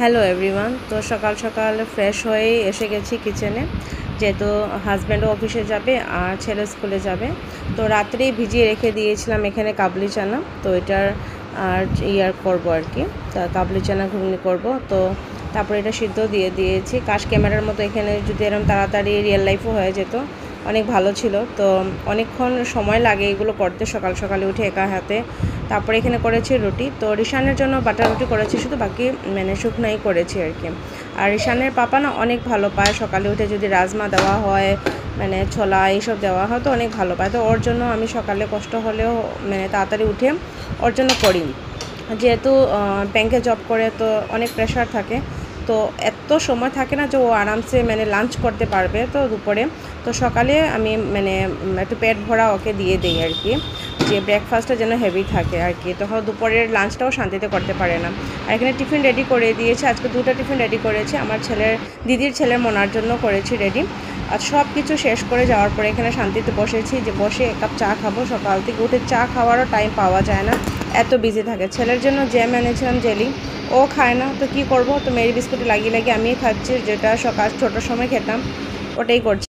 Hello everyone. তো সকাল সকাল ফ্রেশ হয়েই এসে গেছি কিচেনে, যেহেতু হাজব্যান্ডও অফিসে যাবে আর ছেলে স্কুলে যাবে। তো রাত্রেই ভিজিয়ে রেখে দিয়েছিলাম এখানে কাবলি চানা। তো এটার আর করবো আর কি, তা কাবলি চানা ঘুগনি করব। তো তারপরে এটা সিদ্ধ দিয়ে দিয়েছি। কাশ ক্যামেরার মতো এখানে যদি এরকম তাড়াতাড়ি রিয়েল লাইফও হয়ে যেত অনেক ভালো ছিল। তো অনেকক্ষণ সময় লাগে এগুলো করতে সকাল সকালে উঠে একা হাতে। তারপরে এখানে করেছি রুটি। তো রিশানের জন্য বাটার রুটি করেছি, শুধু বাকি শুকনাই করেছি আর কি। আর রিশানের পাপা না অনেক ভালো পায় সকালে উঠে যদি রাজমা দেওয়া হয়, ছোলা এইসব দেওয়া হয়, তো অনেক ভালো পায়। তো ওর জন্য আমি সকালে কষ্ট হলেও তাড়াতাড়ি উঠে ওর জন্য করি। যেহেতু ব্যাংকে জব করে তো অনেক প্রেশার থাকে, তো এত সময় থাকে না যে ও আরামসে লাঞ্চ করতে পারবে। তো দুপুরে তো সকালে আমি একটু পেট ভরা ওকে দিয়ে দিই আর কি, যে ব্রেকফাস্টটা যেন হেভি থাকে আর কি। তখন দুপুরের লাঞ্চটাও শান্তিতে করতে পারে না। আর এখানে টিফিন রেডি করে দিয়েছি, আজকে 2টা টিফিন রেডি করেছি। আমার দিদির ছেলের মোনার জন্য করেছি রেডি। আর সব কিছু শেষ করে যাওয়ার পরে এখানে শান্তিতে বসেছি, যে বসে এক কাপ চা খাবো। সকাল থেকে উঠে চা খাওয়ারও টাইম পাওয়া যায় না, এত বিজি থাকে। ছেলের জন্য জ্যাম এনেছিলাম, জেলি, ও খায় না, তো কী করবো। তো মেরি বিস্কুট লাগিয়ে লাগিয়ে আমিই খাচ্ছি, যেটা সকাল ছোটোর সময় খেতাম ওটাই করছি।